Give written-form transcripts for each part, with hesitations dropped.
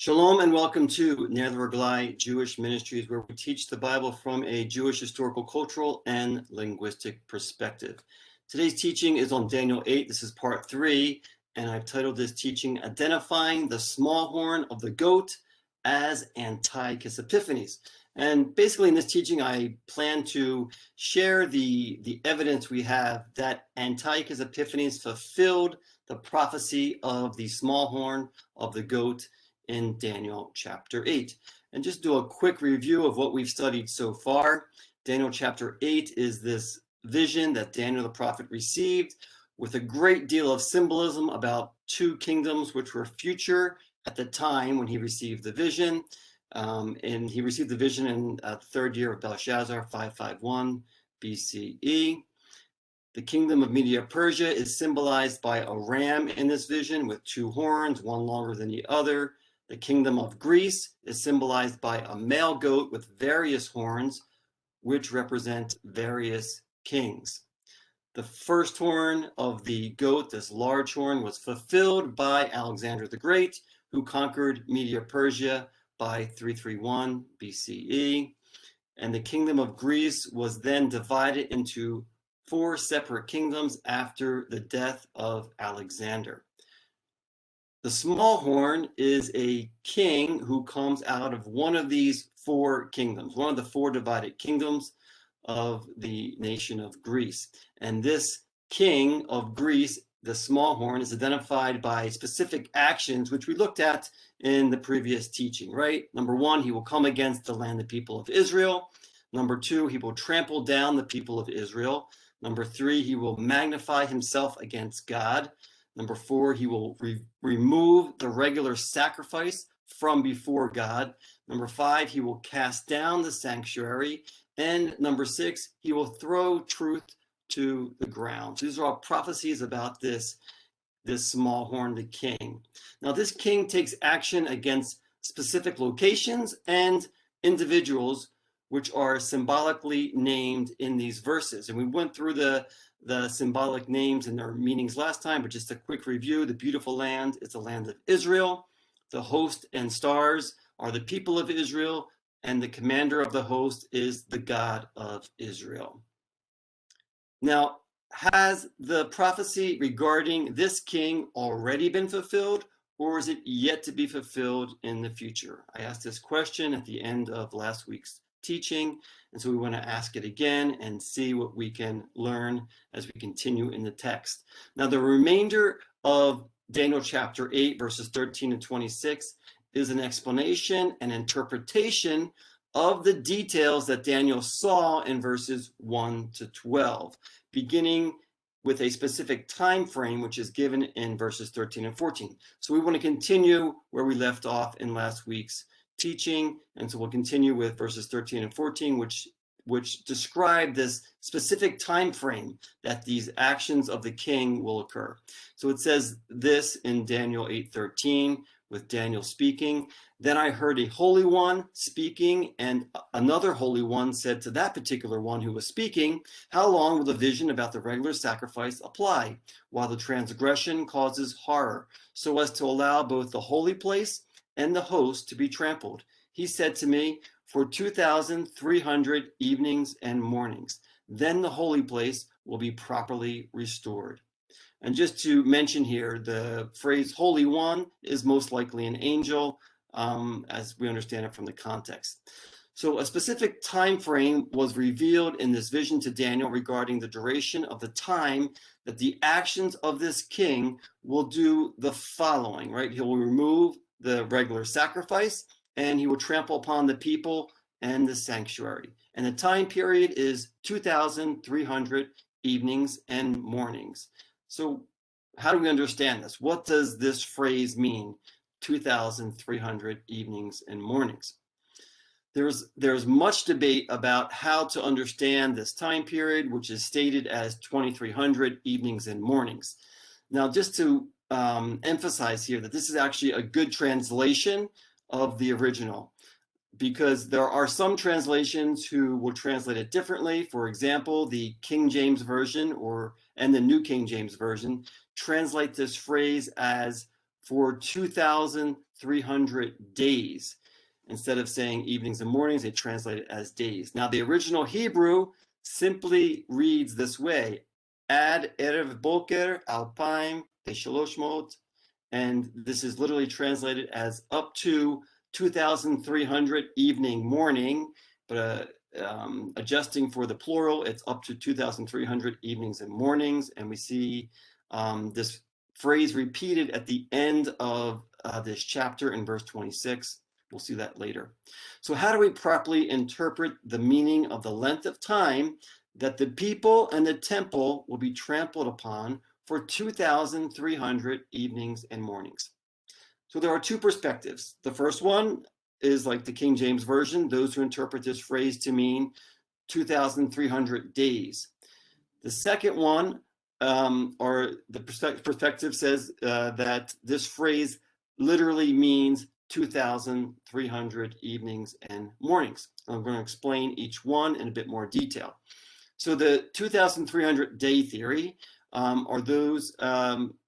Shalom and welcome to Ner L'Reglai Jewish Ministries, where we teach the Bible from a Jewish historical, cultural, and linguistic perspective. Today's teaching is on Daniel 8. This is part 3, and I've titled this teaching, Identifying the Small Horn of the Goat as Antiochus Epiphanes. And basically in this teaching, I plan to share the evidence we have that Antiochus Epiphanes fulfilled the prophecy of the small horn of the goat in Daniel chapter 8. And just do a quick review of what we've studied so far. Daniel chapter 8 is this vision that Daniel the prophet received with a great deal of symbolism about two kingdoms which were future at the time when he received the vision. And he received the vision in the third year of Belshazzar, 551 BCE. The kingdom of Media-Persia is symbolized by a ram in this vision with two horns, one longer than the other. The kingdom of Greece is symbolized by a male goat with various horns, which represent various kings. The first horn of the goat, this large horn, was fulfilled by Alexander the Great, who conquered Media-Persia by 331 BCE. And the kingdom of Greece was then divided into four separate kingdoms after the death of Alexander. The small horn is a king who comes out of one of these four kingdoms, one of the four divided kingdoms of the nation of Greece. And this king of Greece, the small horn, is identified by specific actions, which we looked at in the previous teaching, right? Number one, he will come against the land and people of Israel. Number two, he will trample down the people of Israel. Number three, he will magnify himself against God. Number four, he will remove the regular sacrifice from before God. Number five, he will cast down the sanctuary. And number six, he will throw truth to the ground. So these are all prophecies about this small horn, the king. Now, this king takes action against specific locations and individuals, which are symbolically named in these verses. And we went through the symbolic names and their meanings last time, but just a quick review. The beautiful land is the land of Israel. The host and stars are the people of Israel, and the commander of the host is the God of Israel. Now, has the prophecy regarding this king already been fulfilled, or is it yet to be fulfilled in the future? I asked this question at the end of last week's teaching, and so we want to ask it again and see what we can learn as we continue in the text. Now, the remainder of Daniel chapter 8, verses 13 and 26 is an explanation and interpretation of the details that Daniel saw in verses 1 to 12, beginning with a specific time frame, which is given in verses 13 and 14. So we want to continue where we left off in last week's teaching, and so we'll continue with verses 13 and 14, which describe this specific time frame that these actions of the king will occur. So it says this in Daniel 8:13, with Daniel speaking. Then I heard a holy one speaking, and another holy one said to that particular one who was speaking, how long will the vision about the regular sacrifice apply, while the transgression causes horror, so as to allow both the holy place and the host to be trampled? He said to me, for 2,300 evenings and mornings, then the holy place will be properly restored. And just to mention here, the phrase Holy One is most likely an angel, as we understand it from the context. So a specific time frame was revealed in this vision to Daniel regarding the duration of the time that the actions of this king will do the following, right? He will remove the regular sacrifice, and he will trample upon the people and the sanctuary. And the time period is 2,300 evenings and mornings. So how do we understand this? What does this phrase mean, 2,300 evenings and mornings? There's much debate about how to understand this time period, which is stated as 2,300 evenings and mornings. Now, just to emphasize here that this is actually a good translation of the original, because there are some translations who will translate it differently. For example, the King James Version and the New King James Version translate this phrase as for 2,300 days. Instead of saying evenings and mornings, they translate it as days. Now, the original Hebrew simply reads this way: Ad erev boker alpaim veshaloshmot, and this is literally translated as up to 2,300 evening morning, but adjusting for the plural, it's up to 2,300 evenings and mornings, and we see this phrase repeated at the end of this chapter in verse 26. We'll see that later. So how do we properly interpret the meaning of the length of time that the people and the temple will be trampled upon for 2,300 evenings and mornings? So there are two perspectives. The first one is like the King James Version, those who interpret this phrase to mean 2,300 days. The second one, or the perspective says that this phrase literally means 2,300 evenings and mornings. I'm going to explain each one in a bit more detail. So the 2,300 day theory are those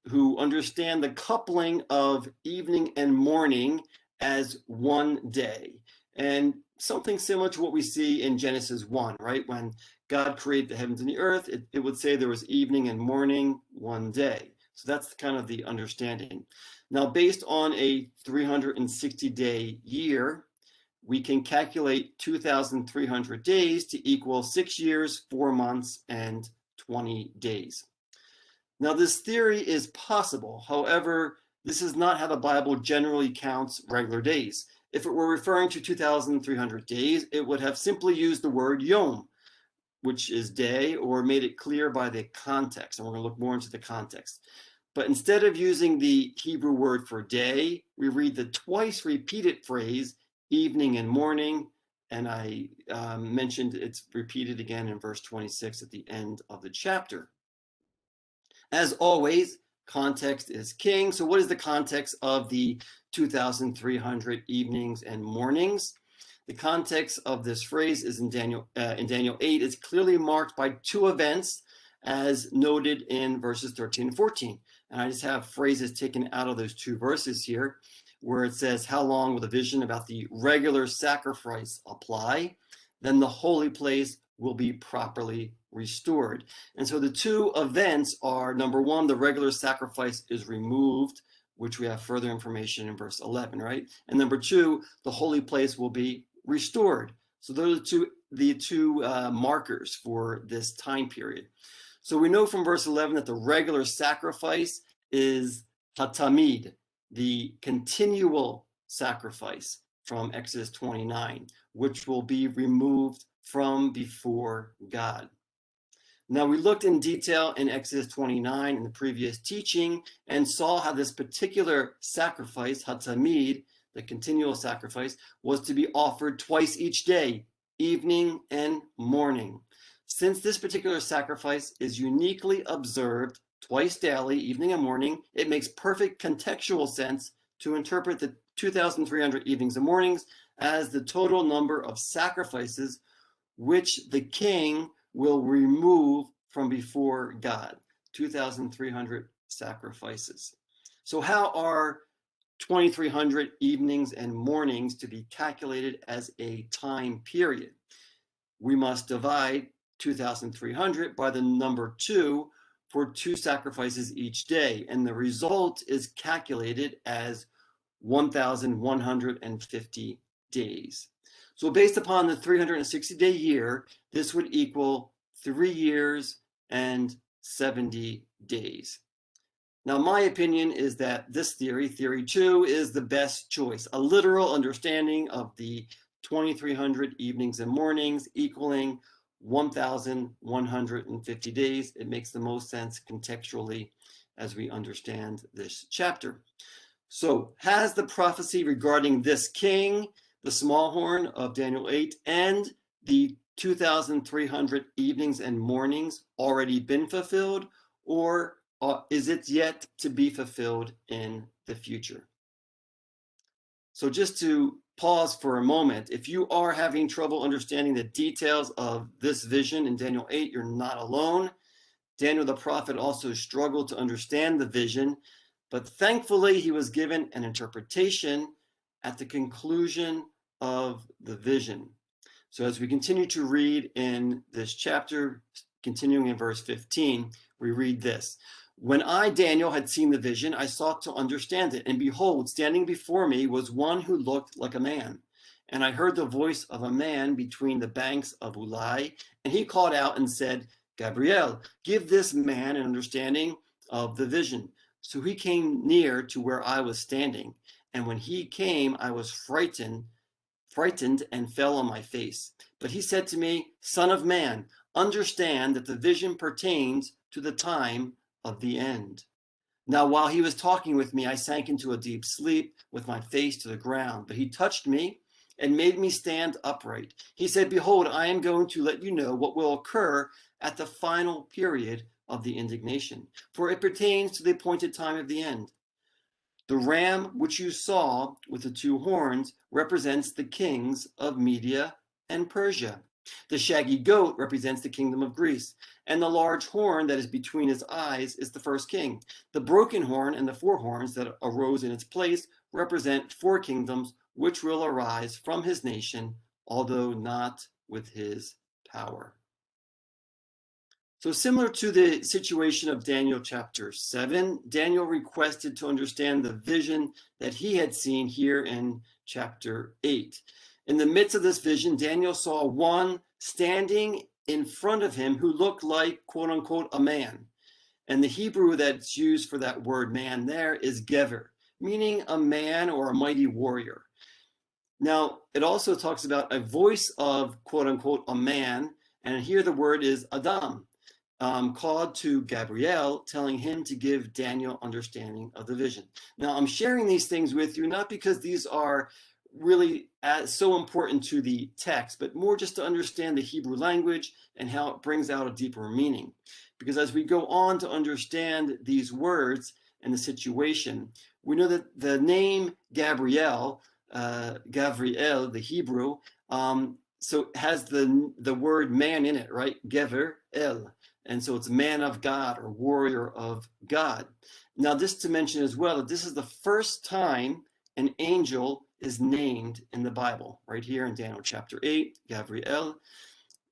who understand the coupling of evening and morning as one day. And something similar to what we see in Genesis 1, right? When God created the heavens and the earth, it would say there was evening and morning one day. So that's kind of the understanding. Now, based on a 360-day year, we can calculate 2,300 days to equal 6 years, 4 months, and 20 days. Now, this theory is possible. However, this is not how the Bible generally counts regular days. If it were referring to 2,300 days, it would have simply used the word yom, which is day, or made it clear by the context. And we're going to look more into the context. But instead of using the Hebrew word for day, we read the twice repeated phrase evening and morning. And I mentioned it's repeated again in verse 26 at the end of the chapter. As always, context is king. So what is the context of the 2,300 evenings and mornings? The context of this phrase is in Daniel 8 is clearly marked by two events as noted in verses 13 and 14. And I just have phrases taken out of those two verses here where it says, how long will the vision about the regular sacrifice apply? Then the holy place will be properly restored. And so the two events are, number one, the regular sacrifice is removed, which we have further information in verse 11, right? And number two, the holy place will be restored. So those are the two markers for this time period. So we know from verse 11 that the regular sacrifice is hatamid, the continual sacrifice from Exodus 29, which will be removed from before God. Now, we looked in detail in Exodus 29 in the previous teaching and saw how this particular sacrifice, hatamid, the continual sacrifice, was to be offered twice each day, evening and morning. Since this particular sacrifice is uniquely observed twice daily, evening and morning, it makes perfect contextual sense to interpret the 2,300 evenings and mornings as the total number of sacrifices which the king will remove from before God. 2,300 sacrifices. So how are 2,300 evenings and mornings to be calculated as a time period? We must divide 2,300 by the number 2 for 2 sacrifices each day, and the result is calculated as 1,150 days. So based upon the 360-day year, this would equal 3 years and 70 days. Now, my opinion is that this theory, theory 2, is the best choice. A literal understanding of the 2,300 evenings and mornings equaling 1,150 days. It makes the most sense contextually as we understand this chapter. So has the prophecy regarding this king, the small horn of Daniel 8, and the 2,300 evenings and mornings already been fulfilled, or is it yet to be fulfilled in the future? So just to pause for a moment, if you are having trouble understanding the details of this vision in Daniel 8, you're not alone. Daniel the prophet also struggled to understand the vision. But thankfully, he was given an interpretation at the conclusion of the vision. So as we continue to read in this chapter, continuing in verse 15, we read this. When I, Daniel, had seen the vision, I sought to understand it. And behold, standing before me was one who looked like a man. And I heard the voice of a man between the banks of Ulai. And he called out and said, Gabriel, give this man an understanding of the vision. So he came near to where I was standing. And when he came, I was frightened and fell on my face. But he said to me, Son of man, understand that the vision pertains to the time of the end. Now, while he was talking with me, I sank into a deep sleep with my face to the ground. But he touched me and made me stand upright. He said, Behold, I am going to let you know what will occur at the final period of the indignation, for it pertains to the appointed time of the end. The ram which you saw with the two horns represents the kings of Media and Persia. The shaggy goat represents the kingdom of Greece, and the large horn that is between his eyes is the first king. The broken horn and the four horns that arose in its place represent four kingdoms which will arise from his nation, although not with his power. So similar to the situation of Daniel chapter 7, Daniel requested to understand the vision that he had seen here in chapter 8. In the midst of this vision, Daniel saw one standing in front of him who looked like, quote unquote, a man. And the Hebrew that's used for that word man there is gever, meaning a man or a mighty warrior. Now, it also talks about a voice of, quote unquote, a man, and here the word is Adam. Called to Gabriel, telling him to give Daniel understanding of the vision. Now, I'm sharing these things with you, not because these are really so important to the text, but more just to understand the Hebrew language and how it brings out a deeper meaning. Because as we go on to understand these words and the situation, we know that the name Gabriel, Gavriel, the Hebrew, so it has the word man in it, right? Gever El. And so it's man of God or warrior of God. Now, this to mention as well that this is the first time an angel is named in the Bible, right here in Daniel chapter 8, Gabriel.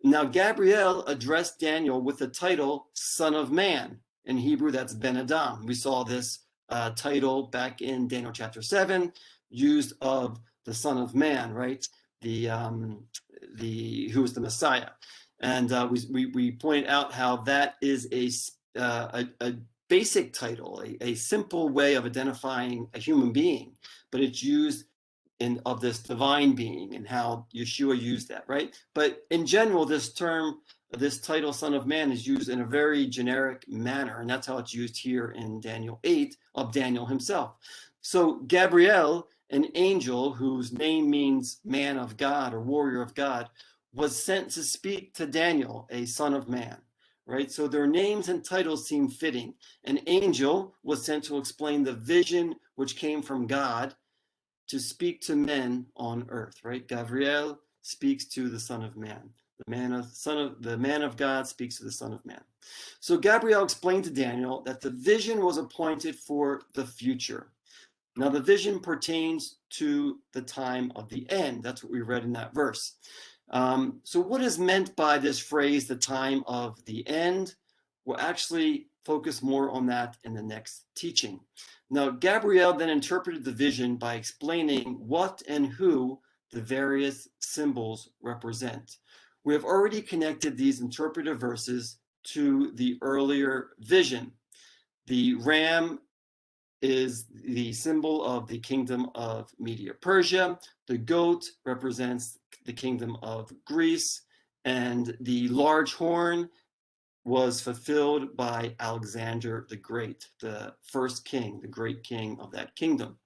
Now, Gabriel addressed Daniel with the title Son of Man. In Hebrew, that's Ben Adam. We saw this title back in Daniel chapter 7, used of the Son of Man, right? Who is the Messiah. And we point out how that is a basic title, a simple way of identifying a human being, but it's used of this divine being and how Yeshua used that, right? But in general, this term, this title, Son of Man, is used in a very generic manner, and that's how it's used here in Daniel 8 of Daniel himself. So Gabriel, an angel whose name means man of God or warrior of God, was sent to speak to Daniel, a son of man, right? So their names and titles seem fitting. An angel was sent to explain the vision which came from God to speak to men on earth, right? Gabriel speaks to the Son of Man. The man of God speaks to the Son of Man. So Gabriel explained to Daniel that the vision was appointed for the future. Now the vision pertains to the time of the end. That's what we read in that verse. So what is meant by this phrase, the time of the end? We'll actually focus more on that in the next teaching. Now, Gabriel then interpreted the vision by explaining what and who the various symbols represent. We have already connected these interpretive verses to the earlier vision. The ram is the symbol of the kingdom of Media Persia. The goat represents the kingdom of Greece, and the large horn was fulfilled by Alexander the Great, the first king, the great king of that kingdom.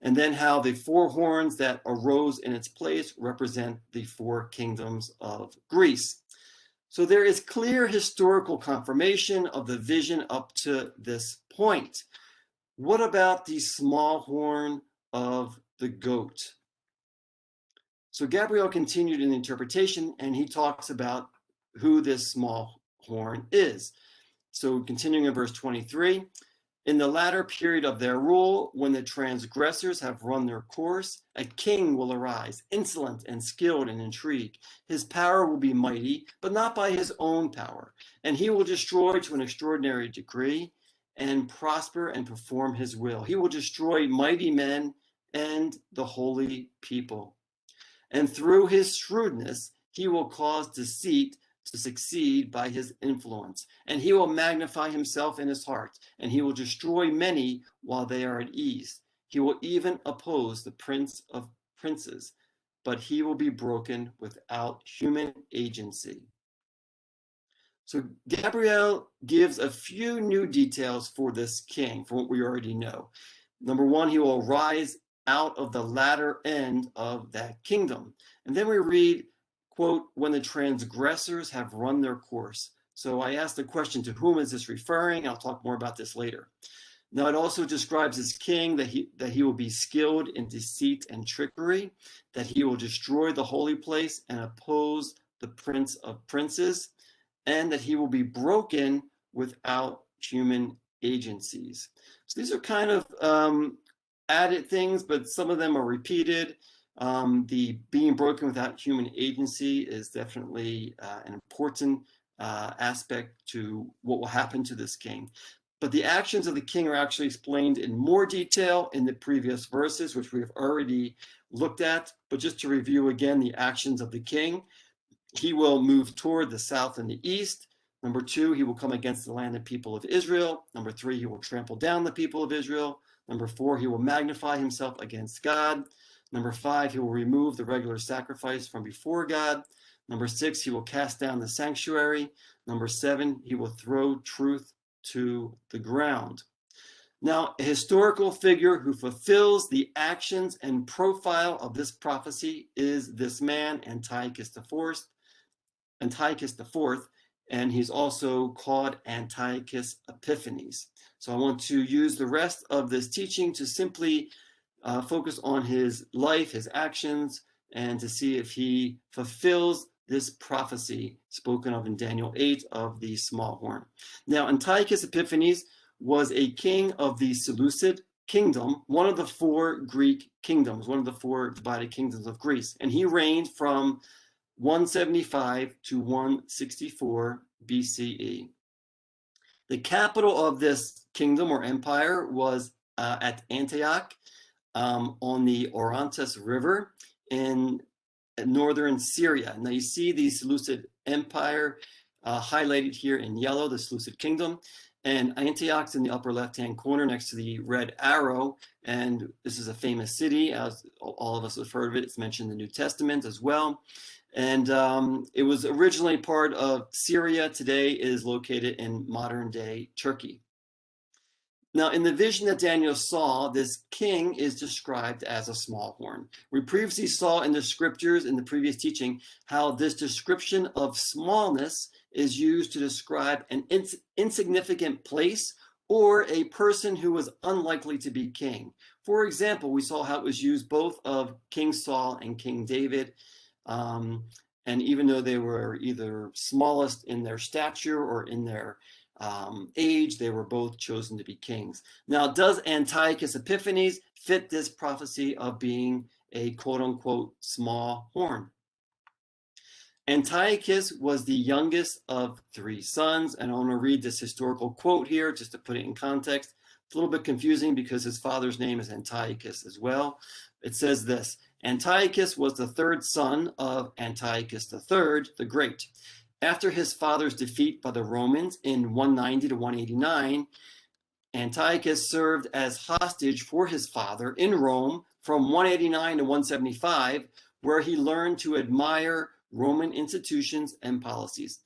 And then how the four horns that arose in its place represent the four kingdoms of Greece. So there is clear historical confirmation of the vision up to this point. What about the small horn of the goat? So Gabriel continued in the interpretation, and he talks about who this small horn is. So continuing in verse 23, In the latter period of their rule, when the transgressors have run their course, a king will arise, insolent and skilled in intrigue. His power will be mighty, but not by his own power, and he will destroy to an extraordinary degree and prosper and perform his will. He will destroy mighty men and the holy people. And through his shrewdness, he will cause deceit to succeed by his influence. And he will magnify himself in his heart, and he will destroy many while they are at ease. He will even oppose the prince of princes, but he will be broken without human agency. So Gabriel gives a few new details for this king, for what we already know. Number one, he will rise out of the latter end of that kingdom. And then we read, quote, when the transgressors have run their course. So I asked the question, to whom is this referring? I'll talk more about this later. Now it also describes this king that he will be skilled in deceit and trickery, that he will destroy the holy place and oppose the prince of princes, and that he will be broken without human agencies. So these are kind of added things, but some of them are repeated. The being broken without human agency is definitely an important aspect to what will happen to this king. But the actions of the king are actually explained in more detail in the previous verses, which we have already looked at. But just to review again, the actions of the king: he will move toward the south and the east. Number two, he will come against the land and people of Israel. Number three, he will trample down the people of Israel. Number four, he will magnify himself against God. Number five, he will remove the regular sacrifice from before God. Number six, he will cast down the sanctuary. Number seven, he will throw truth to the ground. Now, a historical figure who fulfills the actions and profile of this prophecy is this man, Antiochus IV, and he's also called Antiochus Epiphanes. So I want to use the rest of this teaching to simply focus on his life, his actions, and to see if he fulfills this prophecy spoken of in Daniel 8 of the small horn. Now, Antiochus Epiphanes was a king of the Seleucid kingdom, one of the four Greek kingdoms, one of the four divided kingdoms of Greece, and he reigned from 175 to 164 BCE. The capital of this kingdom or empire was at Antioch on the Orontes River in northern Syria. Now you see the Seleucid Empire highlighted here in yellow, the Seleucid Kingdom, and Antioch's in the upper left-hand corner next to the red arrow. And this is a famous city, as all of us have heard of it. It's mentioned in the New Testament as well. And it was originally part of Syria. Today is located in modern-day Turkey. Now, in the vision that Daniel saw, this king is described as a small horn. We previously saw in the scriptures, in the previous teaching, how this description of smallness is used to describe an insignificant place or a person who was unlikely to be king. For example, we saw how it was used both of King Saul and King David. And even though they were either smallest in their stature or in their age, they were both chosen to be kings. Now, does Antiochus Epiphanes fit this prophecy of being a quote-unquote small horn? Antiochus was the youngest of three sons, and I want to read this historical quote here just to put it in context. It's a little bit confusing because his father's name is Antiochus as well. It says this: Antiochus was the third son of Antiochus III the Great. After his father's defeat by the Romans in 190 to 189, Antiochus served as hostage for his father in Rome from 189 to 175, where he learned to admire Roman institutions and policies.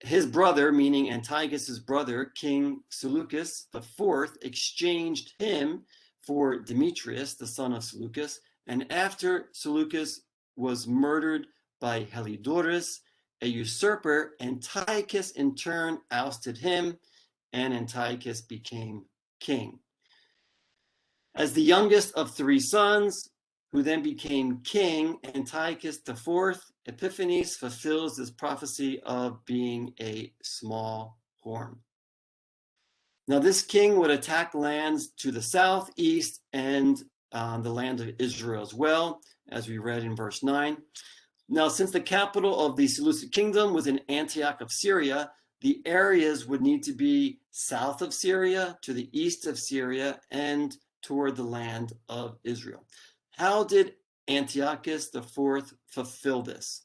His brother, meaning Antiochus's brother, King Seleucus IV, exchanged him for Demetrius, the son of Seleucus, and after Seleucus was murdered by Helidorus, a usurper, Antiochus in turn ousted him, and Antiochus became king. As the youngest of three sons, who then became king, Antiochus IV Epiphanes fulfills this prophecy of being a small horn. Now, this king would attack lands to the south, east, and the land of Israel as well, as we read in verse 9. Now, since the capital of the Seleucid kingdom was in Antioch of Syria, the areas would need to be south of Syria, to the east of Syria, and toward the land of Israel. How did Antiochus IV fulfill this?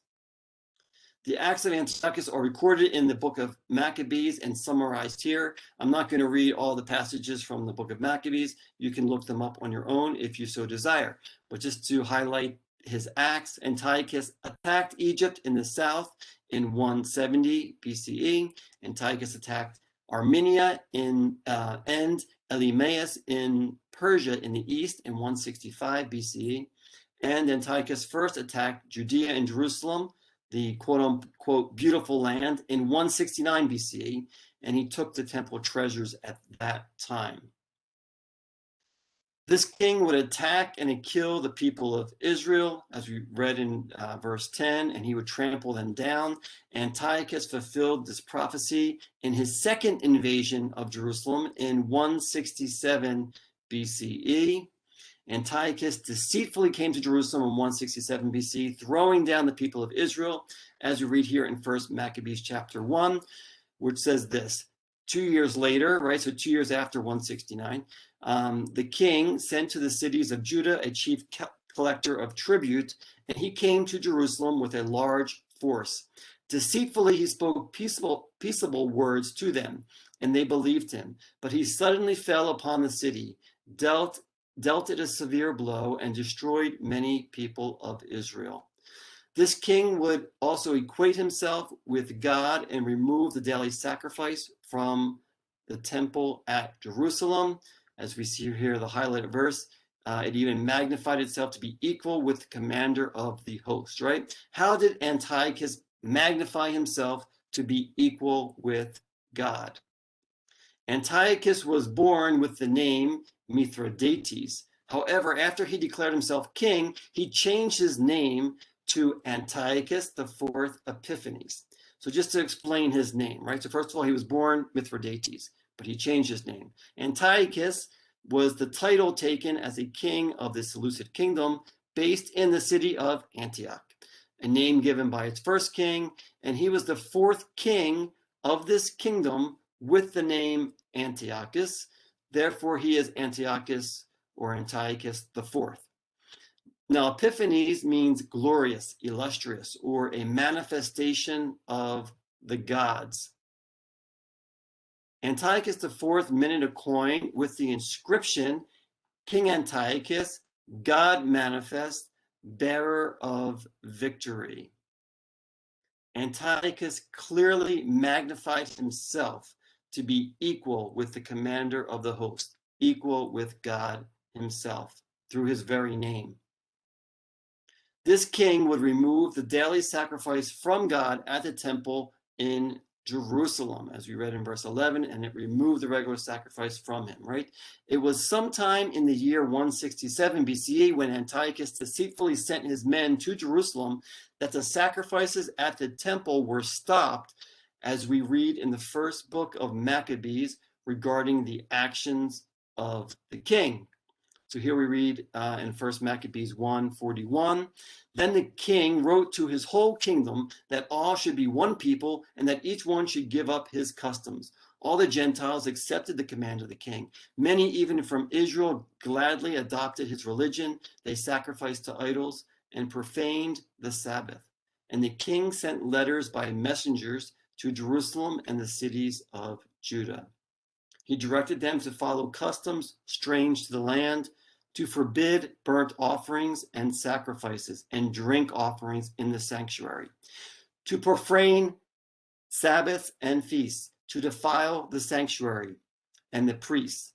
The acts of Antiochus are recorded in the book of Maccabees and summarized here. I'm not going to read all the passages from the book of Maccabees. You can look them up on your own if you so desire. But just to highlight his acts, Antiochus attacked Egypt in the south in 170 BCE. Antiochus attacked Armenia and Elymais in Persia in the east in 165 BCE. And Antiochus first attacked Judea and Jerusalem, the quote-unquote beautiful land, in 169 BCE, and he took the temple treasures at that time. This king would attack and kill the people of Israel, as we read in verse 10, and he would trample them down. Antiochus fulfilled this prophecy in his second invasion of Jerusalem in 167 BCE. Antiochus deceitfully came to Jerusalem in 167 BC, throwing down the people of Israel, as we read here in 1 Maccabees chapter 1, which says this: 2 years later, right, so 2 years after 169, the king sent to the cities of Judah a chief collector of tribute, and he came to Jerusalem with a large force. Deceitfully, he spoke peaceable words to them, and they believed him. But he suddenly fell upon the city, dealt it a severe blow, and destroyed many people of Israel. This king would also equate himself with God and remove the daily sacrifice from the temple at Jerusalem. As we see here, the highlighted verse, it even magnified itself to be equal with the commander of the host, right? How did Antiochus magnify himself to be equal with God? Antiochus was born with the name Mithridates. However, after he declared himself king, he changed his name to Antiochus IV Epiphanes. So just to explain his name, right? So first of all, he was born Mithridates, but he changed his name. Antiochus was the title taken as a king of the Seleucid kingdom based in the city of Antioch, a name given by its first king, and he was the fourth king of this kingdom with the name Antiochus. Therefore, he is Antiochus or Antiochus IV. Now, Epiphanes means glorious, illustrious, or a manifestation of the gods. Antiochus IV minted a coin with the inscription, King Antiochus, God manifest, bearer of victory. Antiochus clearly magnified himself to be equal with the commander of the host, equal with God himself through his very name. This king would remove the daily sacrifice from God at the temple in Jerusalem, as we read in verse 11, and it removed the regular sacrifice from him, right? It was sometime in the year 167 BCE when Antiochus deceitfully sent his men to Jerusalem that the sacrifices at the temple were stopped, as we read in the first book of Maccabees regarding the actions of the king. So here we read in 1 Maccabees 1:41, then the king wrote to his whole kingdom that all should be one people and that each one should give up his customs. All the Gentiles accepted the command of the king. Many, even from Israel, gladly adopted his religion. They sacrificed to idols and profaned the Sabbath. And the king sent letters by messengers to Jerusalem and the cities of Judah. He directed them to follow customs strange to the land, to forbid burnt offerings and sacrifices and drink offerings in the sanctuary, to profane Sabbaths and feasts, to defile the sanctuary and the priests,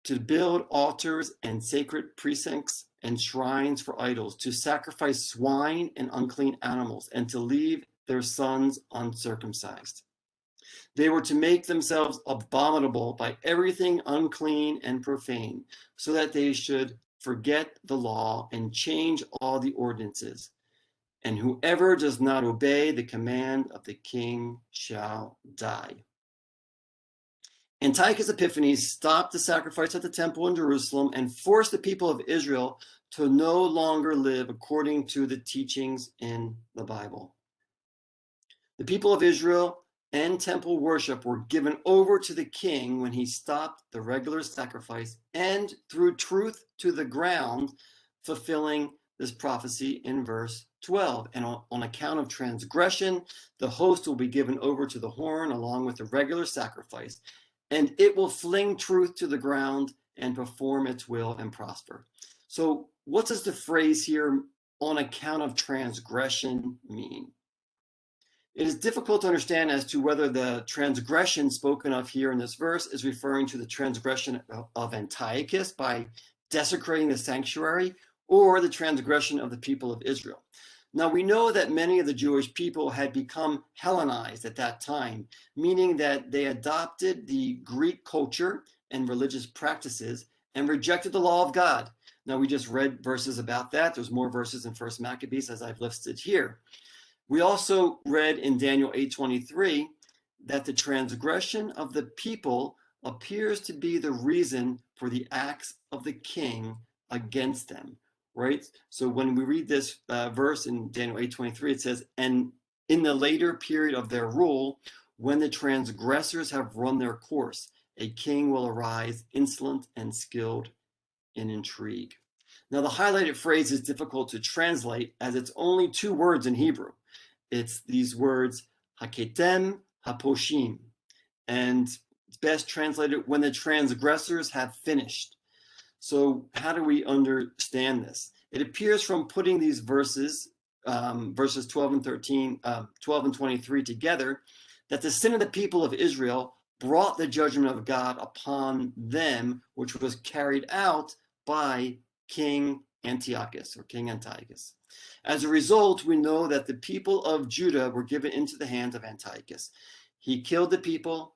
to build altars and sacred precincts and shrines for idols, to sacrifice swine and unclean animals, and to leave their sons uncircumcised. They were to make themselves abominable by everything unclean and profane, so that they should forget the law and change all the ordinances. And whoever does not obey the command of the king shall die. Antiochus Epiphanes stopped the sacrifice at the temple in Jerusalem and forced the people of Israel to no longer live according to the teachings in the Bible. The people of Israel and temple worship were given over to the king when he stopped the regular sacrifice and threw truth to the ground, fulfilling this prophecy in verse 12. And on account of transgression, the host will be given over to the horn along with the regular sacrifice, and it will fling truth to the ground and perform its will and prosper. So what does the phrase here, on account of transgression, mean? It is difficult to understand as to whether the transgression spoken of here in this verse is referring to the transgression of Antiochus by desecrating the sanctuary, or the transgression of the people of Israel. Now, we know that many of the Jewish people had become Hellenized at that time, meaning that they adopted the Greek culture and religious practices and rejected the law of God. Now, we just read verses about that. There's more verses in 1 Maccabees as I've listed here. We also read in Daniel 8:23 that the transgression of the people appears to be the reason for the acts of the king against them, right? So when we read this verse in Daniel 8:23, it says, and in the later period of their rule, when the transgressors have run their course, a king will arise, insolent and skilled in intrigue. Now, the highlighted phrase is difficult to translate as it's only two words in Hebrew. It's these words, haketem haposhim, and it's best translated, when the transgressors have finished. So how do we understand this? It appears from putting these verses, verses 12 and 13, 12 and 23 together, that the sin of the people of Israel brought the judgment of God upon them, which was carried out by King Antiochus, or King Antiochus. As a result, we know that the people of Judah were given into the hands of Antiochus. He killed the people,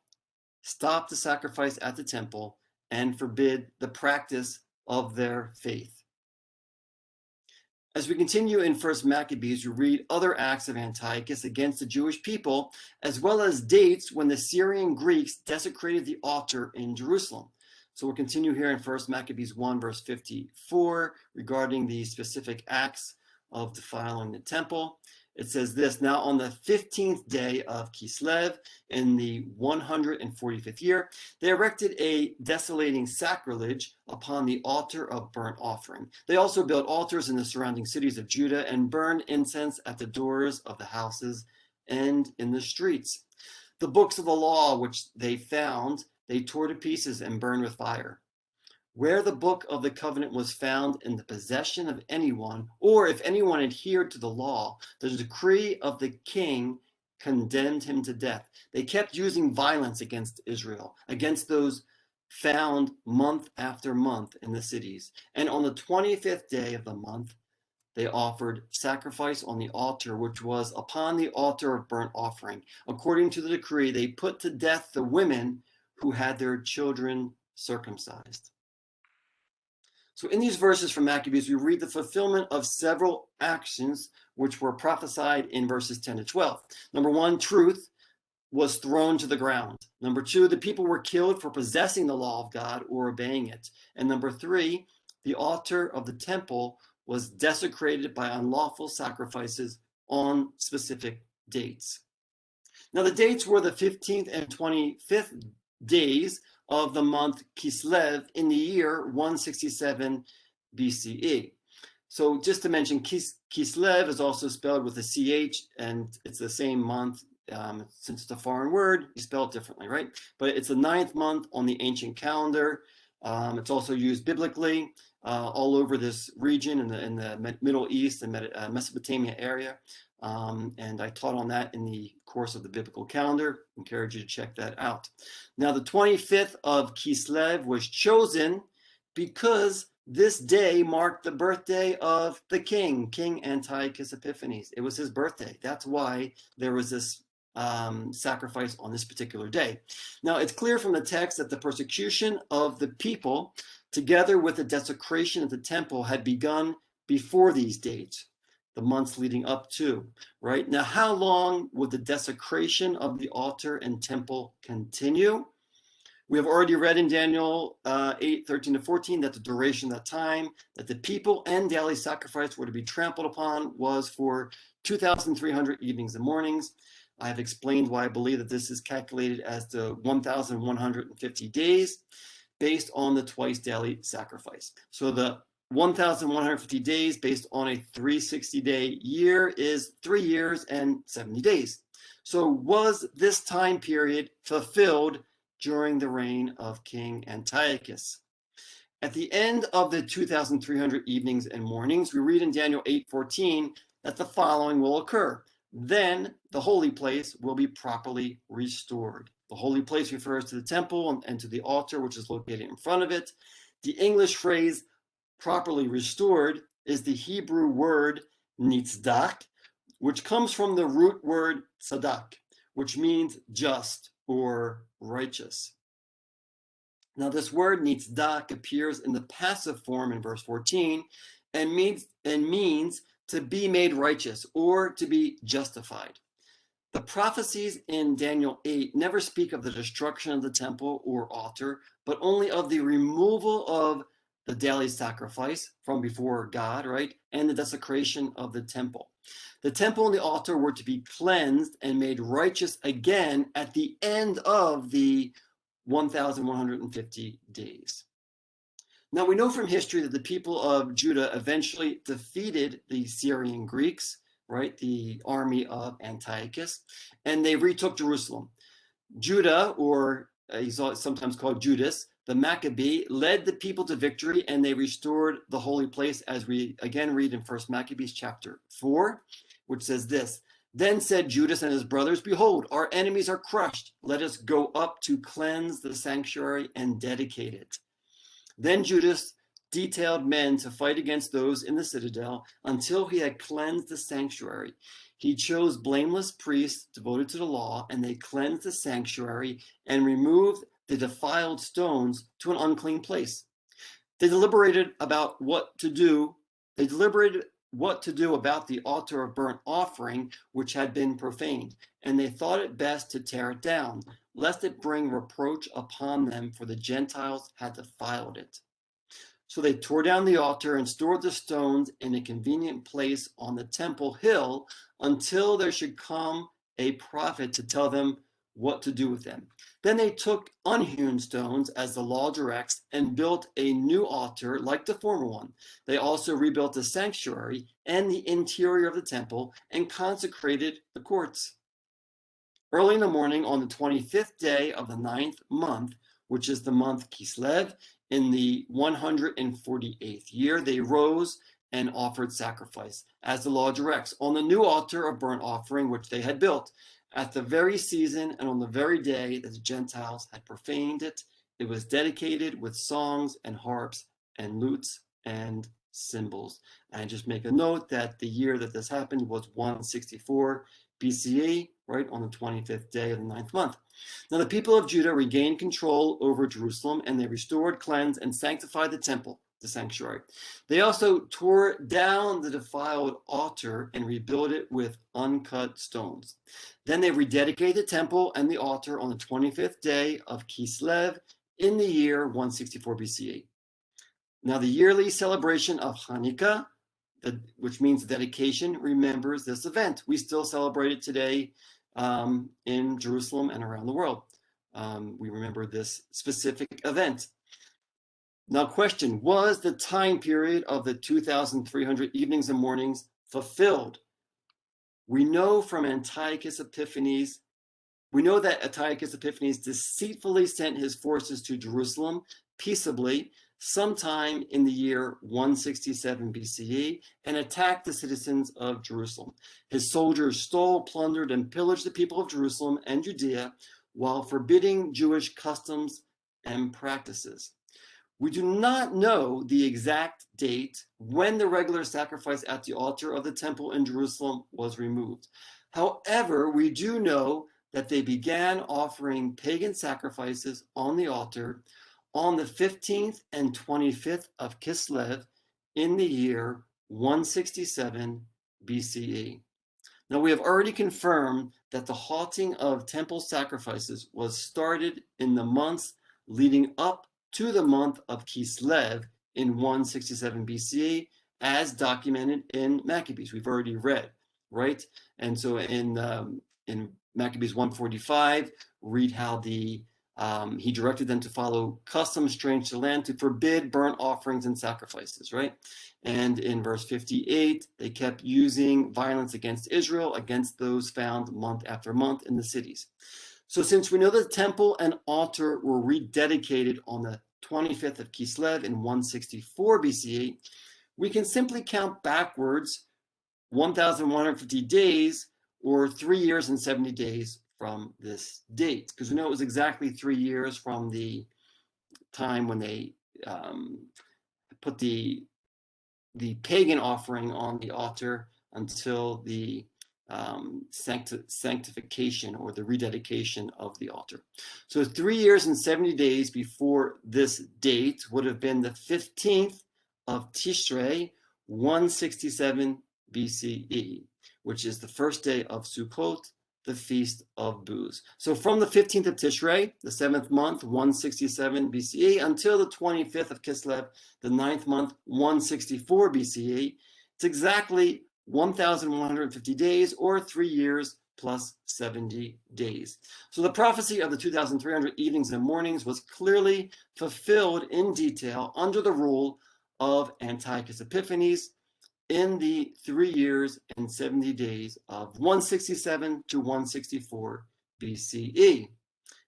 stopped the sacrifice at the temple, and forbid the practice of their faith. As we continue in 1 Maccabees, we read other acts of Antiochus against the Jewish people, as well as dates when the Syrian Greeks desecrated the altar in Jerusalem. So we'll continue here in 1 Maccabees 1, verse 54, regarding the specific acts of defiling the temple. It says this, now on the 15th day of Kislev, in the 145th year, they erected a desolating sacrilege upon the altar of burnt offering. They also built altars in the surrounding cities of Judah and burned incense at the doors of the houses and in the streets. The books of the law which they found, they tore to pieces and burned with fire. Where the book of the covenant was found in the possession of anyone, or if anyone adhered to the law, the decree of the king condemned him to death. They kept using violence against Israel, against those found month after month in the cities. And on the 25th day of the month, they offered sacrifice on the altar, which was upon the altar of burnt offering. According to the decree, they put to death the women who had their children circumcised. So in these verses from Maccabees, we read the fulfillment of several actions which were prophesied in verses 10 to 12. Number one, truth was thrown to the ground. Number two, the people were killed for possessing the law of God or obeying it. And number three, the altar of the temple was desecrated by unlawful sacrifices on specific dates. Now, the dates were the 15th and 25th days of the month Kislev in the year 167 BCE. So just to mention, Kislev is also spelled with a CH, and it's the same month. Since it's a foreign word, you spell it differently, right? But it's the 9th month on the ancient calendar. It's also used biblically all over this region in the Middle East and Mesopotamia area. And I taught on that in the course of the biblical calendar. Encourage you to check that out. Now, the 25th of Kislev was chosen because this day marked the birthday of the king, King Antiochus Epiphanes. It was his birthday. That's why there was this sacrifice on this particular day. Now, it's clear from the text that the persecution of the people, together with the desecration of the temple, had begun before these dates, the months leading up to, right? Now, how long would the desecration of the altar and temple continue? We have already read in Daniel 8:13-14 that the duration of that time that the people and daily sacrifice were to be trampled upon was for 2,300 evenings and mornings. I have explained why I believe that this is calculated as the 1,150 days based on the twice daily sacrifice. So the 1,150 days based on a 360-day year is 3 years and 70 days. So was this time period fulfilled during the reign of King Antiochus? At the end of the 2,300 evenings and mornings, we read in Daniel 8:14 that the following will occur. Then the holy place will be properly restored. The holy place refers to the temple and to the altar, which is located in front of it. The English phrase properly restored is the Hebrew word nitzdak, which comes from the root word sadak, which means just or righteous. Now, this word nitzdak appears in the passive form in verse 14 and means to be made righteous or to be justified. The prophecies in Daniel 8 never speak of the destruction of the temple or altar, but only of the removal of the daily sacrifice from before God, right? And the desecration of the temple. The temple and the altar were to be cleansed and made righteous again at the end of the 1,150 days. Now, we know from history that the people of Judah eventually defeated the Syrian Greeks, right, the army of Antiochus, and they retook Jerusalem. Judah, or he's sometimes called Judas, the Maccabee, led the people to victory, and they restored the holy place, as we again read in 1 Maccabees chapter 4, which says this: Then said Judas and his brothers, Behold, our enemies are crushed. Let us go up to cleanse the sanctuary and dedicate it. Then Judas detailed men to fight against those in the citadel until he had cleansed the sanctuary. He chose blameless priests devoted to the law, and they cleansed the sanctuary and removed the defiled stones to an unclean place. They deliberated what to do about the altar of burnt offering, which had been profaned, and they thought it best to tear it down, lest it bring reproach upon them, for the Gentiles had defiled it. So they tore down the altar and stored the stones in a convenient place on the temple hill until there should come a prophet to tell them what to do with them. Then they took unhewn stones, as the law directs, and built a new altar like the former one. They also rebuilt the sanctuary and the interior of the temple and consecrated the courts. Early in the morning on the 25th day of the 9th month, which is the month Kislev, in the 148th year, they rose and offered sacrifice, as the law directs, on the new altar of burnt offering which they had built. At the very season and on the very day that the Gentiles had profaned it, it was dedicated with songs and harps and lutes and cymbals. And just make a note that the year that this happened was 164 BCE, right on the 25th day of the 9th month. Now the people of Judah regained control over Jerusalem, and they restored, cleansed, and sanctified the temple, the sanctuary. They also tore down the defiled altar and rebuilt it with uncut stones. Then they rededicated the temple and the altar on the 25th day of Kislev in the year 164 BCE. Now the yearly celebration of Hanukkah, which means dedication, remembers this event. We still celebrate it today in Jerusalem and around the world. We remember this specific event. Now, question: was the time period of the 2,300 evenings and mornings fulfilled? We know from Antiochus Epiphanes, that Antiochus Epiphanes deceitfully sent his forces to Jerusalem peaceably sometime in the year 167 BCE and attacked the citizens of Jerusalem. His soldiers stole, plundered, and pillaged the people of Jerusalem and Judea while forbidding Jewish customs and practices. We do not know the exact date when the regular sacrifice at the altar of the temple in Jerusalem was removed. However, we do know that they began offering pagan sacrifices on the altar on the 15th and 25th of Kislev in the year 167 BCE. Now, we have already confirmed that the halting of temple sacrifices was started in the months leading up to the month of Kislev in 167 BCE, as documented in Maccabees. We've already read, right? And so in Maccabees 145, read how he directed them to follow customs strange to land, to forbid burnt offerings and sacrifices, right? And in verse 58, they kept using violence against Israel, against those found month after month in the cities. So since we know the temple and altar were rededicated on the 25th of Kislev in 164 BCE, we can simply count backwards 1,150 days, or 3 years and 70 days from this date, because we know it was exactly 3 years from the time when they put the pagan offering on the altar until the sanctification or the rededication of the altar. So 3 years and 70 days before this date would have been the 15th of Tishrei, 167 BCE, which is the first day of Sukkot, the Feast of Booths. So from the 15th of Tishrei, the 7th month, 167 BCE, until the 25th of Kislev, the 9th month, 164 BCE, it's exactly 1,150 days, or 3 years plus 70 days. So the prophecy of the 2,300 evenings and mornings was clearly fulfilled in detail under the rule of Antiochus Epiphanes in the 3 years and 70 days of 167 to 164 BCE.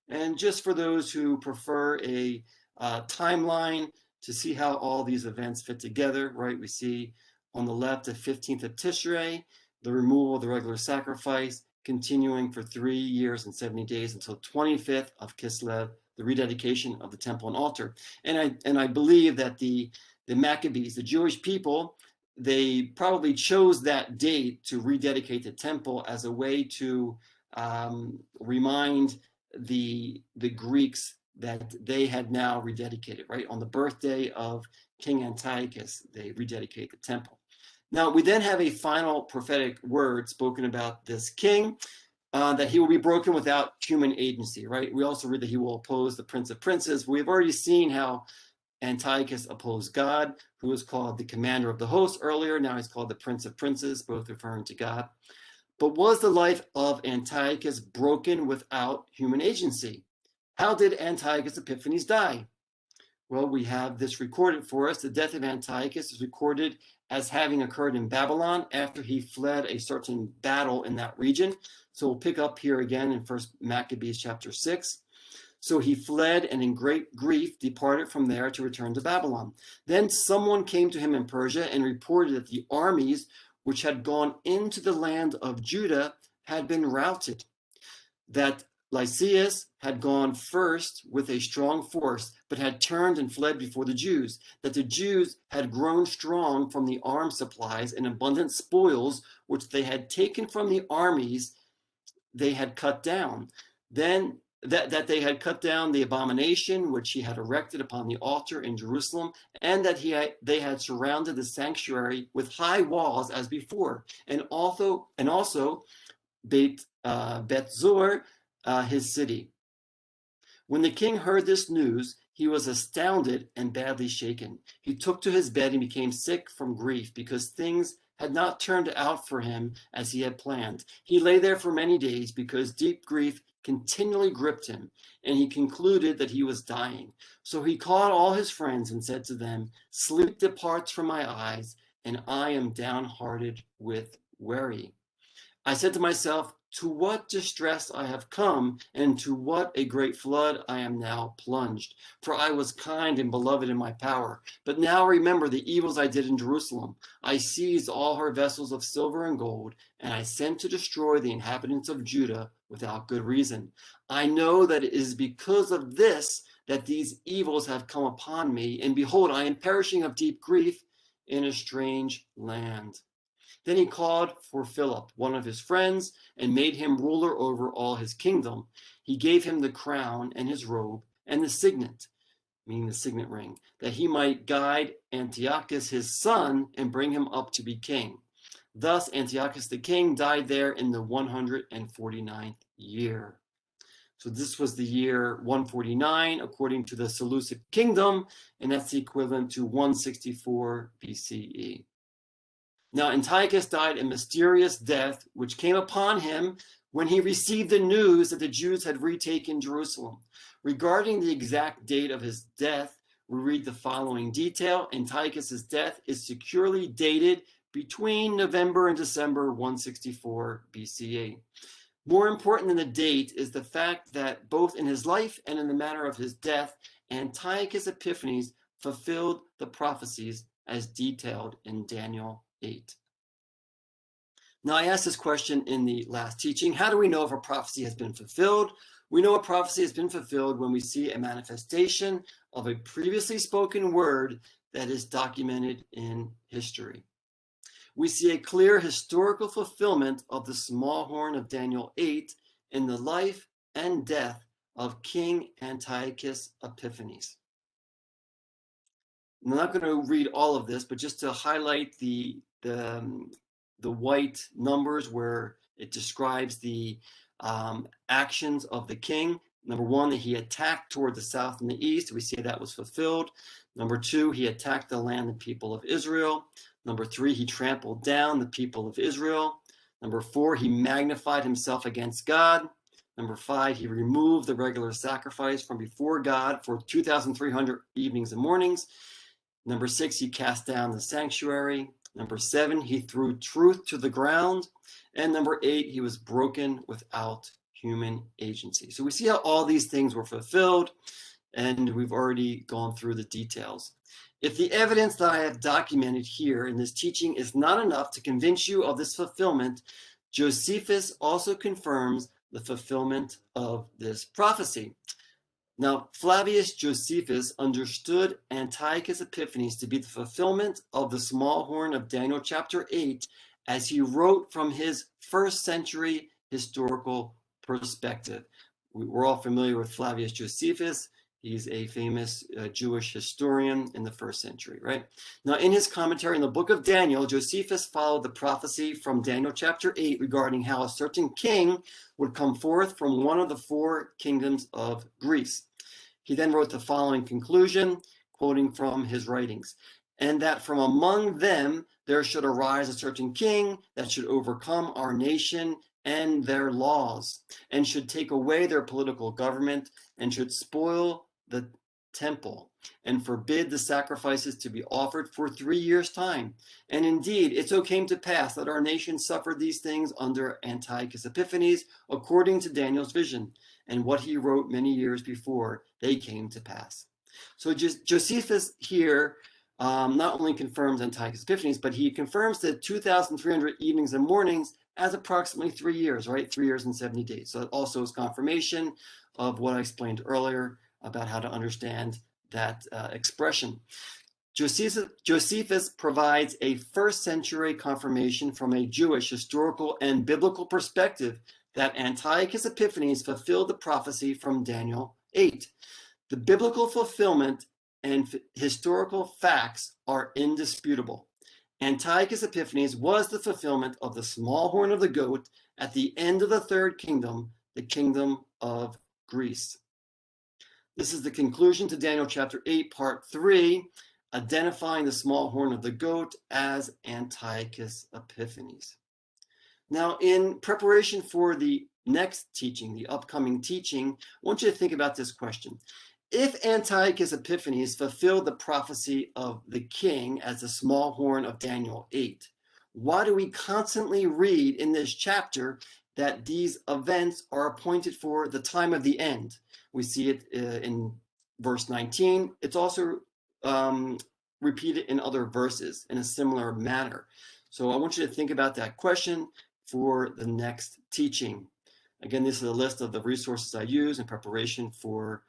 And just for those who prefer a timeline to see how all these events fit together, right? We see on the left the 15th of Tishrei, the removal of the regular sacrifice, continuing for 3 years and 70 days until 25th of Kislev, the rededication of the temple and altar. And I believe that the Maccabees, the Jewish people, they probably chose that date to rededicate the temple as a way to remind the Greeks that they had now rededicated, right? On the birthday of King Antiochus, they rededicate the temple. Now, we then have a final prophetic word spoken about this king, that he will be broken without human agency, right? We also read that he will oppose the Prince of Princes. We've already seen how Antiochus opposed God, who was called the commander of the host earlier. Now he's called the Prince of Princes, both referring to God. But was the life of Antiochus broken without human agency? How did Antiochus Epiphanes die? Well, we have this recorded for us. The death of Antiochus is recorded as having occurred in Babylon after he fled a certain battle in that region. So we'll pick up here again in 1 Maccabees chapter 6. So he fled and in great grief departed from there to return to Babylon. Then someone came to him in Persia and reported that the armies which had gone into the land of Judah had been routed, that Lysias had gone first with a strong force, but had turned and fled before the Jews, that the Jews had grown strong from the arms supplies and abundant spoils which they had taken from the armies they had cut down. Then that they had cut down the abomination which he had erected upon the altar in Jerusalem, and that they had surrounded the sanctuary with high walls as before, and also Beth Zur, his city. When the king heard this news, he was astounded and badly shaken. He took to his bed and became sick from grief, because things had not turned out for him as he had planned. He lay there for many days because deep grief continually gripped him, and he concluded that he was dying. So he called all his friends and said to them, "Sleep departs from my eyes, and I am downhearted with worry. I said to myself, to what distress I have come, and to what a great flood I am now plunged. For I was kind and beloved in my power. But now remember the evils I did in Jerusalem. I seized all her vessels of silver and gold, and I sent to destroy the inhabitants of Judah without good reason. I know that it is because of this that these evils have come upon me, and behold, I am perishing of deep grief in a strange land." Then he called for Philip, one of his friends, and made him ruler over all his kingdom. He gave him the crown and his robe and the signet, meaning the signet ring, that he might guide Antiochus his son and bring him up to be king. Thus Antiochus the king died there in the 149th year. So this was the year 149 according to the Seleucid kingdom, and that's the equivalent to 164 BCE. Now, Antiochus died a mysterious death, which came upon him when he received the news that the Jews had retaken Jerusalem. Regarding the exact date of his death, we read the following detail. Antiochus's death is securely dated between November and December 164 BCE. More important than the date is the fact that both in his life and in the manner of his death, Antiochus Epiphanes fulfilled the prophecies as detailed in Daniel 8. Now, I asked this question in the last teaching. How do we know if a prophecy has been fulfilled? We know a prophecy has been fulfilled when we see a manifestation of a previously spoken word that is documented in history. We see a clear historical fulfillment of the small horn of Daniel 8 in the life and death of King Antiochus Epiphanes. I'm not going to read all of this, but just to highlight the white numbers where it describes the actions of the king. Number one, that he attacked toward the south and the east. We see that was fulfilled. Number two, he attacked the land and people of Israel. Number three, he trampled down the people of Israel. Number four, he magnified himself against God. Number five, he removed the regular sacrifice from before God for 2,300 evenings and mornings. Number six, he cast down the sanctuary. Number seven, he threw truth to the ground. And number eight, he was broken without human agency. So we see how all these things were fulfilled, and we've already gone through the details. If the evidence that I have documented here in this teaching is not enough to convince you of this fulfillment, Josephus also confirms the fulfillment of this prophecy. Now, Flavius Josephus understood Antiochus Epiphanes to be the fulfillment of the small horn of Daniel chapter 8, as he wrote from his first century historical perspective. We're all familiar with Flavius Josephus. He's a famous Jewish historian in the first century, right? Now, in his commentary in the book of Daniel, Josephus followed the prophecy from Daniel chapter 8 regarding how a certain king would come forth from one of the four kingdoms of Greece. He then wrote the following conclusion, quoting from his writings, and that from among them there should arise a certain king that should overcome our nation and their laws, and should take away their political government, and should spoil the temple, and forbid the sacrifices to be offered for 3 years' time. And indeed, it so came to pass that our nation suffered these things under Antiochus Epiphanes, according to Daniel's vision, and what he wrote many years before they came to pass. So Josephus here not only confirms Antiochus Epiphanes, but he confirms the 2,300 evenings and mornings as approximately 3 years, right? 3 years and 70 days. So it also is confirmation of what I explained earlier about how to understand that expression. Josephus provides a first century confirmation from a Jewish historical and biblical perspective that Antiochus Epiphanes fulfilled the prophecy from Daniel 8. The biblical fulfillment and historical facts are indisputable. Antiochus Epiphanes was the fulfillment of the small horn of the goat at the end of the third kingdom, the kingdom of Greece. This is the conclusion to Daniel chapter 8, part 3, identifying the small horn of the goat as Antiochus Epiphanes. Now, in preparation for the next teaching, the upcoming teaching, I want you to think about this question. If Antiochus Epiphanes fulfilled the prophecy of the king as the small horn of Daniel 8, why do we constantly read in this chapter that these events are appointed for the time of the end? We see it in verse 19. It's also repeated in other verses in a similar manner. So I want you to think about that question for the next teaching. Again, this is a list of the resources I use in preparation for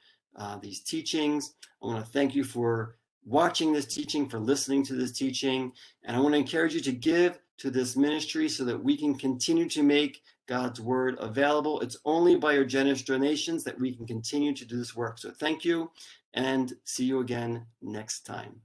these teachings. I want to thank you for watching this teaching, for listening to this teaching, and I want to encourage you to give to this ministry so that we can continue to make God's word available. It's only by your generous donations that we can continue to do this work. So thank you, and see you again next time.